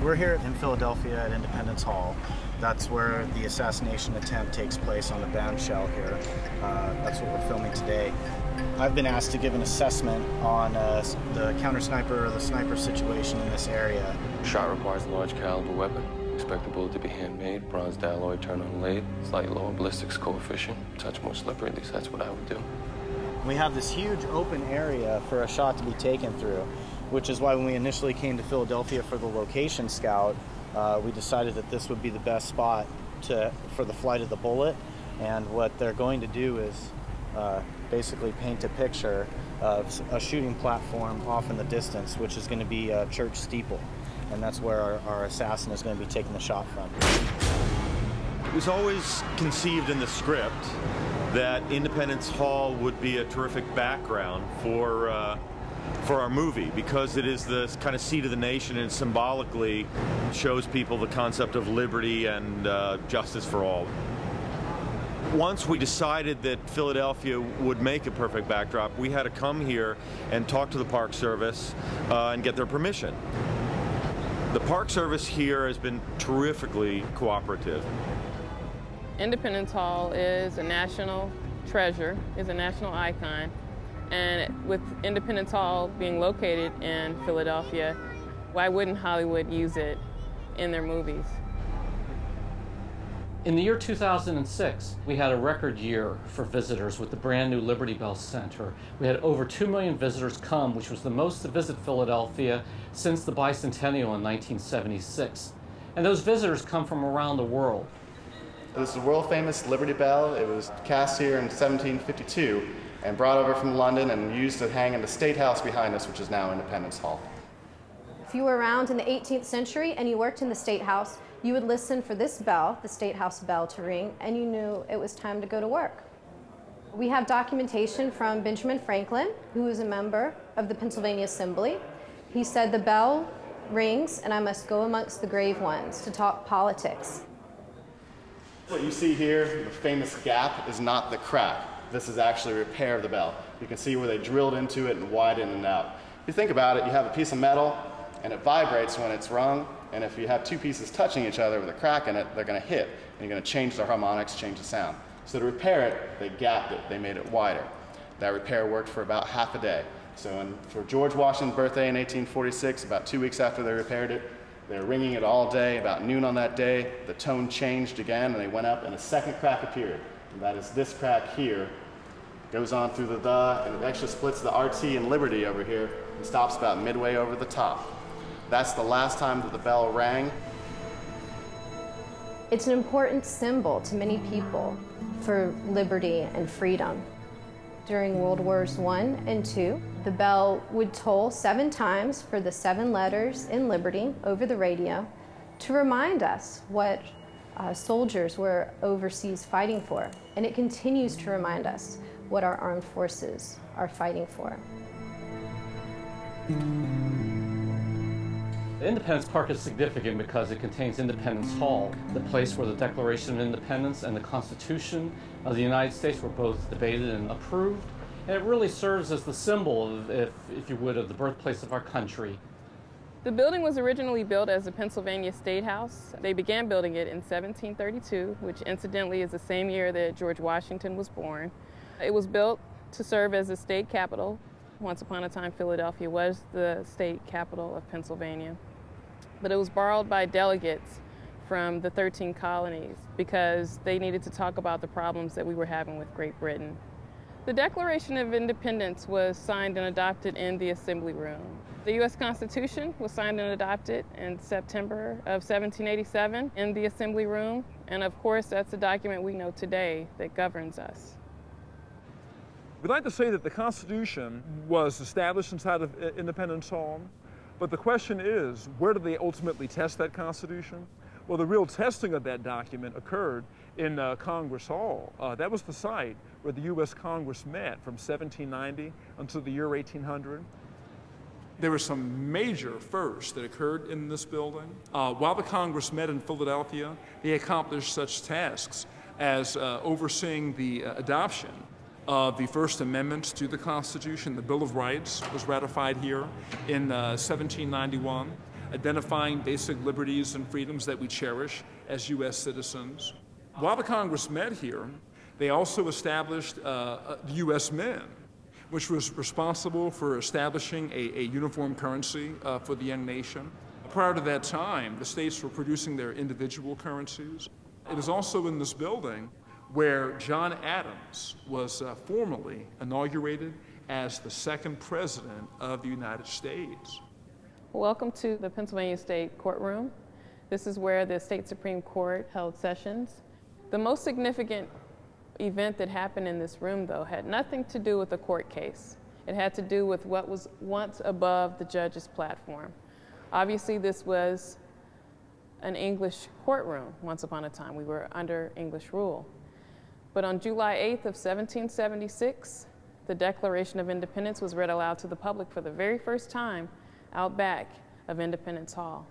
We're here in Philadelphia at Independence Hall. That's where the assassination attempt takes place on the bombshell here. That's what we're filming today. I've been asked to give an assessment on the counter-sniper or the sniper situation in this area. Shot requires a large caliber weapon. Expect the bullet to be handmade, bronzed alloy, turn on lathe, slightly lower ballistics coefficient, touch more slippery, at least that's what I would do. We have this huge open area for a shot to be taken through, which is why when we initially came to Philadelphia for the location scout, we decided that this would be the best spot for the flight of the bullet. And what they're going to do is basically paint a picture of a shooting platform off in the distance, which is going to be a church steeple. And that's where our assassin is going to be taking the shot from. It was always conceived in the script that Independence Hall would be a terrific background for our movie, because it is the kind of seat of the nation and symbolically shows people the concept of liberty and justice for all. Once we decided that Philadelphia would make a perfect backdrop, we had to come here and talk to the Park Service and get their permission. The Park Service here has been terrifically cooperative. Independence Hall is a national treasure, is a national icon. And with Independence Hall being located in Philadelphia, why wouldn't Hollywood use it in their movies? In the year 2006, we had a record year for visitors with the brand new Liberty Bell Center. We had over 2 million visitors come, which was the most to visit Philadelphia since the bicentennial in 1976. And those visitors come from around the world. This is the world-famous Liberty Bell. It was cast here in 1752 and brought over from London and used to hang in the State House behind us, which is now Independence Hall. If you were around in the 18th century and you worked in the State House, you would listen for this bell, the State House bell, to ring, and you knew it was time to go to work. We have documentation from Benjamin Franklin, who was a member of the Pennsylvania Assembly. He said, "The bell rings, and I must go amongst the grave ones to talk politics." What you see here, the famous gap, is not the crack. This is actually a repair of the bell. You can see where they drilled into it and widened it out. If you think about it, you have a piece of metal, and it vibrates when it's rung, and if you have two pieces touching each other with a crack in it, they're going to hit, and you're going to change the harmonics, change the sound. So to repair it, they gapped it, they made it wider. That repair worked for about half a day. So for George Washington's birthday in 1846, about 2 weeks after they repaired it, they were ringing it all day. About noon on that day, the tone changed again, and they went up, and a second crack appeared. And that is this crack here. Goes on through the, and it actually splits the RT and Liberty over here, and stops about midway over the top. That's the last time that the bell rang. It's an important symbol to many people for liberty and freedom. During World Wars I and II, the bell would toll 7 times for the 7 letters in liberty over the radio to remind us what soldiers were overseas fighting for. And it continues to remind us what our armed forces are fighting for. Independence Park is significant because it contains Independence Hall, the place where the Declaration of Independence and the Constitution of the United States were both debated and approved. And it really serves as the symbol, if you would, of the birthplace of our country. The building was originally built as the Pennsylvania State House. They began building it in 1732, which incidentally is the same year that George Washington was born. It was built to serve as the state capital. Once upon a time, Philadelphia was the state capital of Pennsylvania. But it was borrowed by delegates from the 13 colonies because they needed to talk about the problems that we were having with Great Britain. The Declaration of Independence was signed and adopted in the Assembly Room. The U.S. Constitution was signed and adopted in September of 1787 in the Assembly Room. And of course, that's the document we know today that governs us. We'd like to say that the Constitution was established inside of Independence Hall, but the question is, where do they ultimately test that Constitution? Well, the real testing of that document occurred in Congress Hall. That was the site where the U.S. Congress met from 1790 until the year 1800. There were some major firsts that occurred in this building. While the Congress met in Philadelphia, they accomplished such tasks as overseeing the adoption of the First Amendment to the Constitution. The Bill of Rights was ratified here in 1791. identifying basic liberties and freedoms that we cherish as U.S. citizens. While the Congress met here, they also established the U.S. Mint, which was responsible for establishing a uniform currency for the young nation. Prior to that time, the states were producing their individual currencies. It is also in this building where John Adams was formally inaugurated as the second president of the United States. Welcome to the Pennsylvania State Courtroom. This is where the State Supreme Court held sessions. The most significant event that happened in this room, though, had nothing to do with a court case. It had to do with what was once above the judge's platform. Obviously, this was an English courtroom once upon a time. We were under English rule. But on July 8th of 1776, the Declaration of Independence was read aloud to the public for the very first time out back of Independence Hall.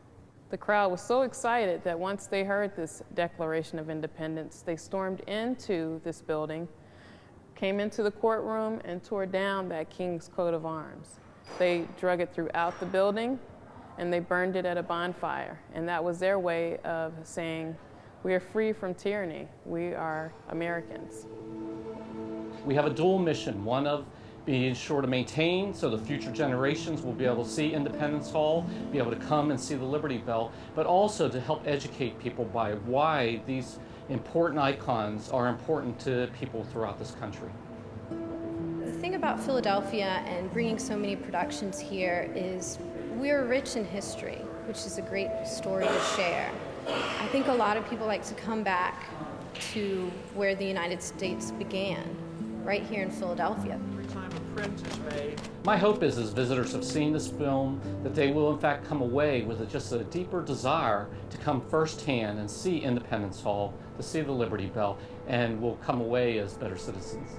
The crowd was so excited that once they heard this Declaration of Independence, they stormed into this building, came into the courtroom, and tore down that King's coat of arms. They drug it throughout the building, and they burned it at a bonfire. And that was their way of saying, we are free from tyranny. We are Americans. We have a dual mission, one of being sure to maintain so the future generations will be able to see Independence Hall, be able to come and see the Liberty Bell, but also to help educate people by why these important icons are important to people throughout this country. The thing about Philadelphia and bringing so many productions here is we're rich in history, which is a great story to share. I think a lot of people like to come back to where the United States began, right here in Philadelphia. Every time a print is made. My hope is, as visitors have seen this film, that they will in fact come away with just a deeper desire to come firsthand and see Independence Hall, to see the Liberty Bell, and will come away as better citizens.